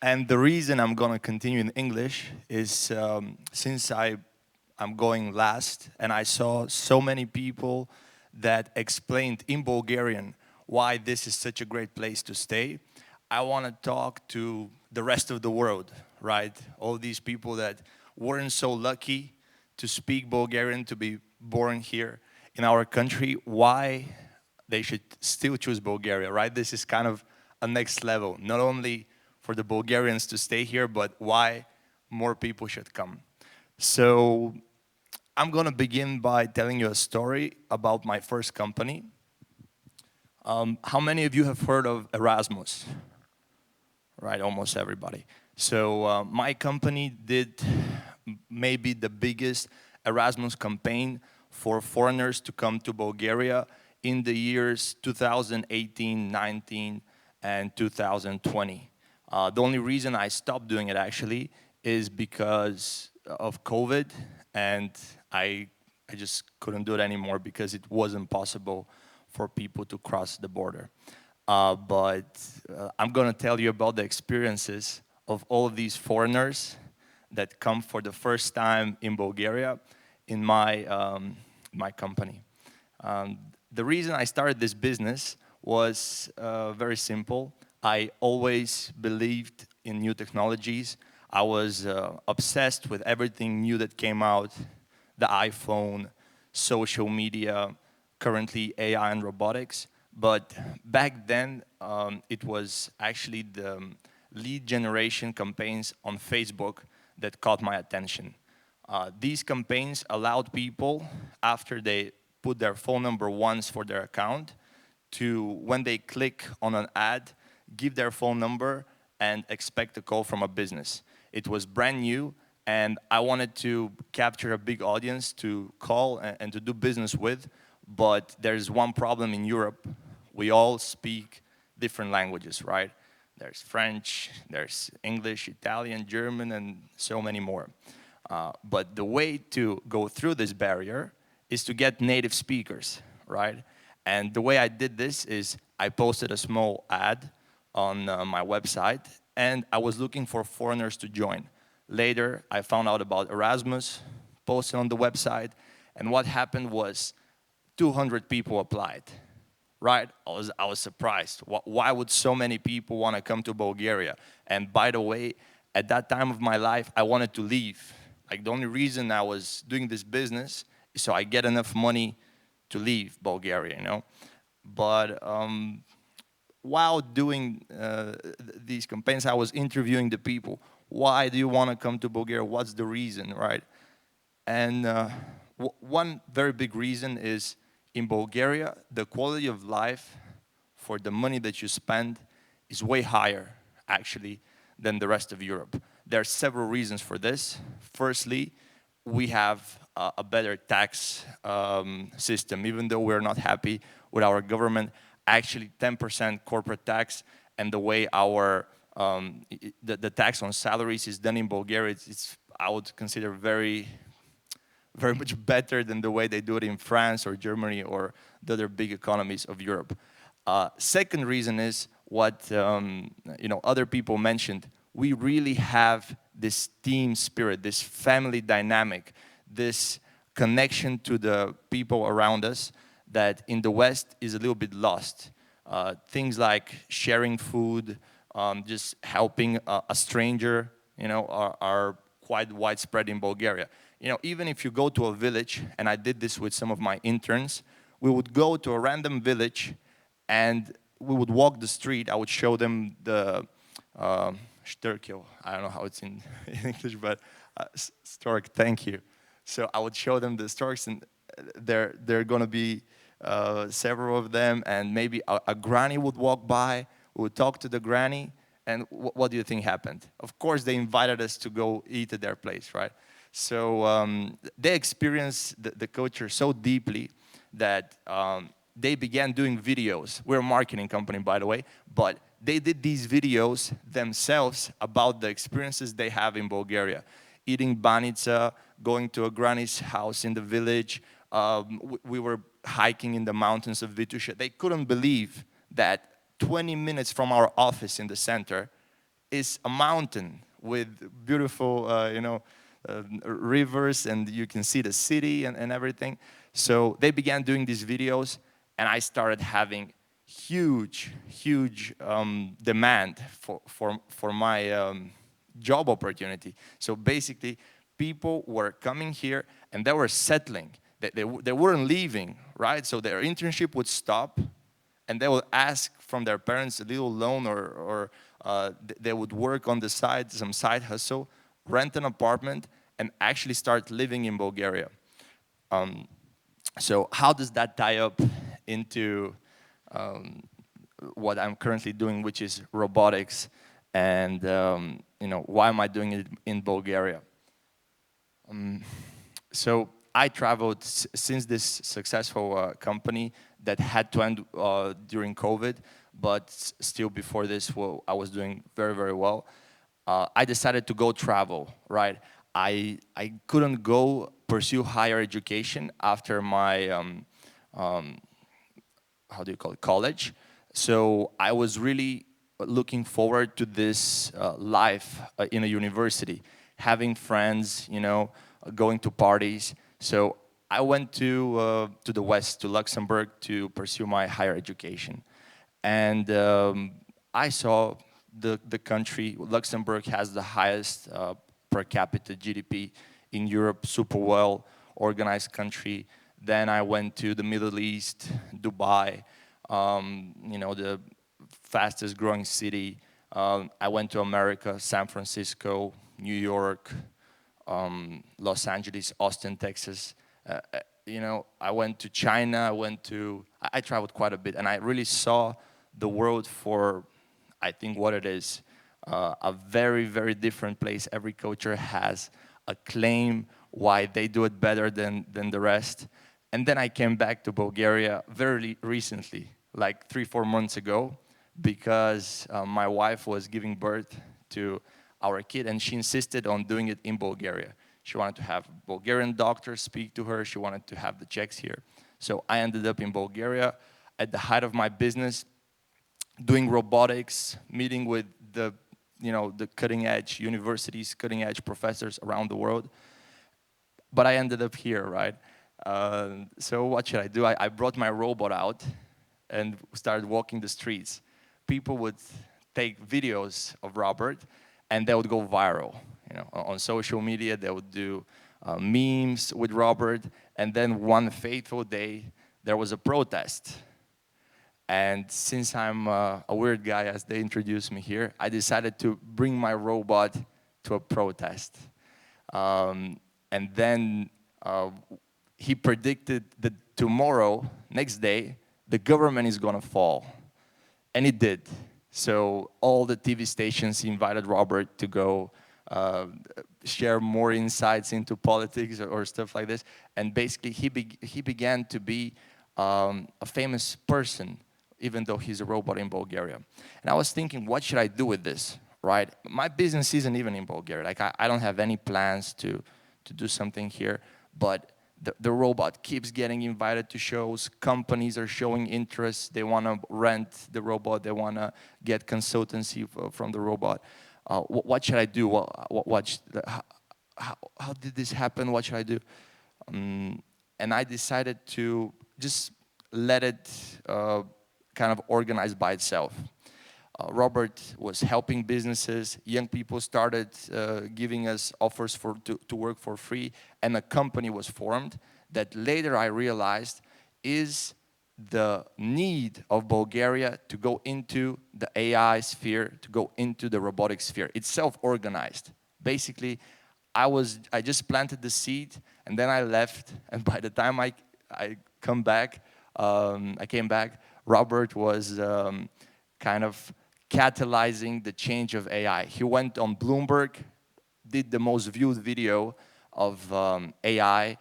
And the reason I'm gonna continue in English is since I'm going last, and I saw so many people that explained in Bulgarian why this is such a great place to stay. I want to talk to the rest of the world, right? All these people that weren't so lucky to speak Bulgarian, to be born here in our country, why they should still choose Bulgaria, right? This is kind of a next level, not only for the Bulgarians to stay here, but why more people should come. So I'm gonna begin by telling you a story about my first company. How many of you have heard of Erasmus? Right, almost everybody. So my company did maybe the biggest Erasmus campaign for foreigners to come to Bulgaria in the years 2018, 19, and 2020. The only reason I stopped doing it actually is because of COVID, and I just couldn't do it anymore because it wasn't possible for people to cross the border. But I'm gonna tell you about the experiences of all of these foreigners that come for the first time in Bulgaria in my company. The reason I started this business was very simple. I always believed in new technologies. I was obsessed with everything new that came out, the iPhone, social media, currently AI and robotics. But back then, it was actually the lead generation campaigns on Facebook that caught my attention. These campaigns allowed people, after they put their phone number once for their account, to, when they click on an ad, give their phone number and expect a call from a business. It was brand new, and I wanted to capture a big audience to call and to do business with, but there's one problem in Europe. We all speak different languages, right? There's French, there's English, Italian, German, and so many more. But the way to go through this barrier is to get native speakers, right? And the way I did this is I posted a small ad on my website, and I was looking for foreigners to join. Later, I found out about Erasmus, posted on the website, and what happened was 200 people applied, right? I was surprised. Why would so many people want to come to Bulgaria? And by the way, at that time of my life, I wanted to leave. Like, the only reason I was doing this business is so I get enough money to leave Bulgaria, you know? But while doing these campaigns, I was interviewing the people. Why do you want to come to Bulgaria? What's the reason, right? And one very big reason is in Bulgaria, the quality of life for the money that you spend is way higher, actually, than the rest of Europe. There are several reasons for this. Firstly, we have a better tax system, even though we're not happy with our government. Actually, 10% corporate tax, and the way our the tax on salaries is done in Bulgaria, it's I would consider very much better than the way they do it in France or Germany or the other big economies of Europe. Second reason is what other people mentioned. We really have this team spirit, this family dynamic, this connection to the people around us that in the West is a little bit lost. Things like sharing food, just helping a stranger, are quite widespread in Bulgaria. Even if you go to a village, and I did this with some of my interns, we would go to a random village and we would walk the street. I would show them the Störkil. I don't know how it's in, in English, but stork, thank you. So I would show them the storks, and there are going to be several of them, and maybe a granny would walk by. We would talk to the granny, and what do you think happened? Of course, they invited us to go eat at their place, right? So they experienced the culture so deeply that they began doing videos. We're a marketing company, by the way, but they did these videos themselves about the experiences they have in Bulgaria. Eating banitsa, going to a granny's house in the village. We were hiking in the mountains of Vitusha. They couldn't believe that 20 minutes from our office in the center is a mountain with beautiful, rivers, and you can see the city and everything. So they began doing these videos, and I started having huge demand for my job opportunity. So basically, people were coming here and they were settling. They weren't leaving, right? So their internship would stop, and they would ask from their parents a little loan, or they would work on the side, some side hustle, rent an apartment, and actually start living in Bulgaria. So how does that tie up into what I'm currently doing, which is robotics, and why am I doing it in Bulgaria? So I traveled since this successful company that had to end during COVID, but still before this, well, I was doing very well. I decided to go travel, right? I couldn't go pursue higher education after my how do you call it, college. So I was really looking forward to this life in a university, having friends, going to parties. So I went to the West, to Luxembourg, to pursue my higher education. And I saw the country. Luxembourg has the highest per capita GDP in Europe, super well organized country. Then I went to the Middle East, Dubai, the fastest growing city. I went to America, San Francisco, New York, Los Angeles, Austin, Texas. I went to China, I traveled quite a bit, and I really saw the world for, I think, what it is. A very different place. Every culture has a claim why they do it better than the rest. And then I came back to Bulgaria very recently, like 3-4 months ago, because my wife was giving birth to our kid, and she insisted on doing it in Bulgaria. She wanted to have a Bulgarian doctor speak to her. She wanted to have the checks here. So I ended up in Bulgaria at the height of my business, doing robotics, meeting with the cutting edge universities, cutting edge professors around the world. But I ended up here, right? So what should I do? I brought my robot out and started walking the streets. People would take videos of Robert, and they would go viral. On social media, they would do memes with Robert, and then one fateful day, there was a protest. And since I'm a weird guy, as they introduced me here, I decided to bring my robot to a protest. And then he predicted that tomorrow, next day, the government is gonna fall. And it did. So all the TV stations invited Robert to go share more insights into politics or stuff like this. And basically, he began to be a famous person, even though he's a robot in Bulgaria. And I was thinking, what should I do with this, right? My business isn't even in Bulgaria. Like, I don't have any plans to do something here, but the robot keeps getting invited to shows. Companies are showing interest. They want to rent the robot. They want to get consultancy from the robot. What should I do? How did this happen? What should I do? And I decided to just let it kind of organize by itself. Robert was helping businesses. Young people started giving us offers to work for free, and a company was formed that later I realized is the need of Bulgaria to go into the AI sphere, to go into the robotic sphere. It's self-organized. Basically, I just planted the seed, and then I left, and by the time I came back, Robert was kind of catalyzing the change of AI. He went on Bloomberg, did the most viewed video of AI,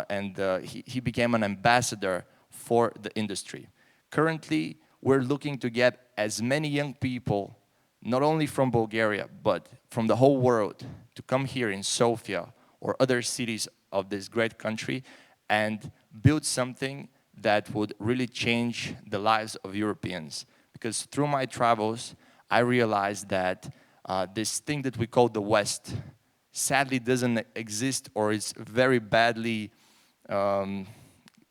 and he became an ambassador for the industry. Currently, we're looking to get as many young people, not only from Bulgaria, but from the whole world, to come here in Sofia or other cities of this great country and build something that would really change the lives of Europeans. Because through my travels, I realized that this thing that we call the West sadly doesn't exist, or is very badly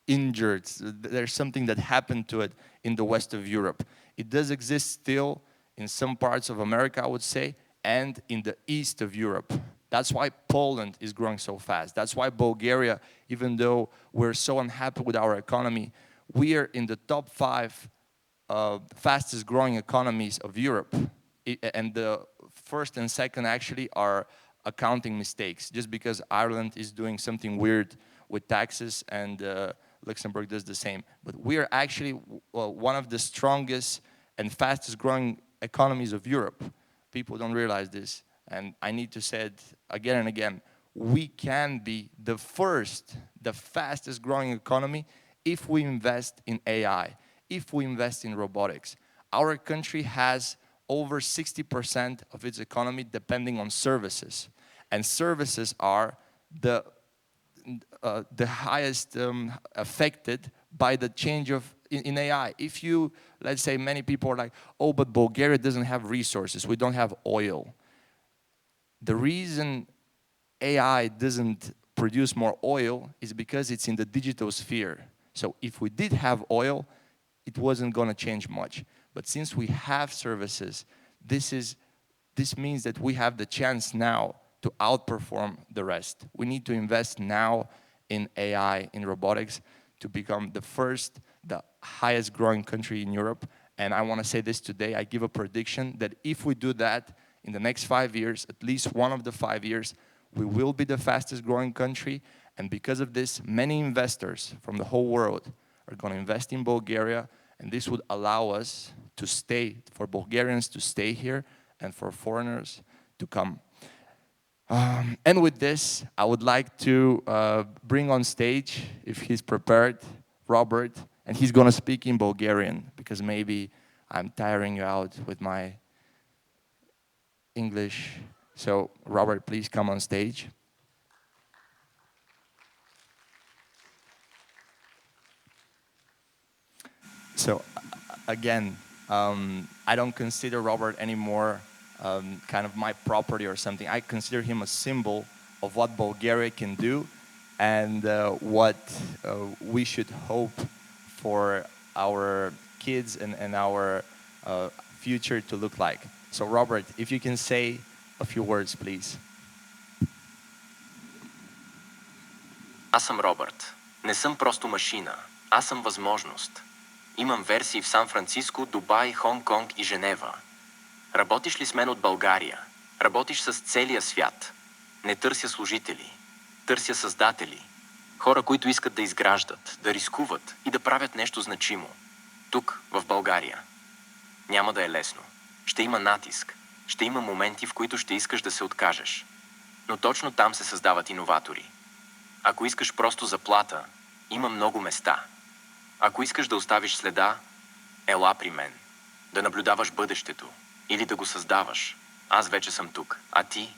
injured. There's something that happened to it in the west of Europe. It does exist still in some parts of America, I would say, and in the east of Europe. That's why Poland is growing so fast. That's why Bulgaria, even though we're so unhappy with our economy, we are in the top 5 fastest growing economies of Europe. And the first and second actually are accounting mistakes, just because Ireland is doing something weird with taxes, and Luxembourg does the same. But we are actually one of the strongest and fastest growing economies of Europe. People don't realize this, and I need to say it again and again. We can be the fastest growing economy if we invest in AI, if we invest in robotics. Our country has over 60% of its economy depending on services. And services are the highest affected by the change in AI. If you, let's say, many people are like, oh, but Bulgaria doesn't have resources, we don't have oil. The reason AI doesn't produce more oil is because it's in the digital sphere. So if we did have oil, it wasn't going to change much. But since we have services, this means that we have the chance now to outperform the rest. We need to invest now in AI, in robotics, to become the highest growing country in Europe. And I want to say this today, I give a prediction that if we do that in the next 5 years, at least one of the 5 years, we will be the fastest growing country. And because of this, many investors from the whole world are going to invest in Bulgaria, and this would allow us to stay, for Bulgarians to stay here, and for foreigners to come. And with this, I would like to bring on stage, if he's prepared, Robert, and he's going to speak in Bulgarian, because maybe I'm tiring you out with my English. So, Robert, please come on stage. So, again, I don't consider Robert anymore kind of my property or something. I consider him a symbol of what Bulgaria can do, and what we should hope for our kids and our future to look like. So, Robert, if you can say a few words, please. Аз съм Робърт. Не съм просто машина. Аз съм възможност. Имам версии в Сан-Франциско, Дубай, Хонг-Конг и Женева. Работиш ли с мен от България? Работиш с целия свят. Не търся служители. Търся създатели. Хора, които искат да изграждат, да рискуват и да правят нещо значимо. Тук, в България. Няма да е лесно. Ще има натиск. Ще има моменти, в които ще искаш да се откажеш. Но точно там се създават иноватори. Ако искаш просто заплата, има много места. Ако искаш да оставиш следа, ела при мен. Да наблюдаваш бъдещето или да го създаваш. Аз вече съм тук, а ти?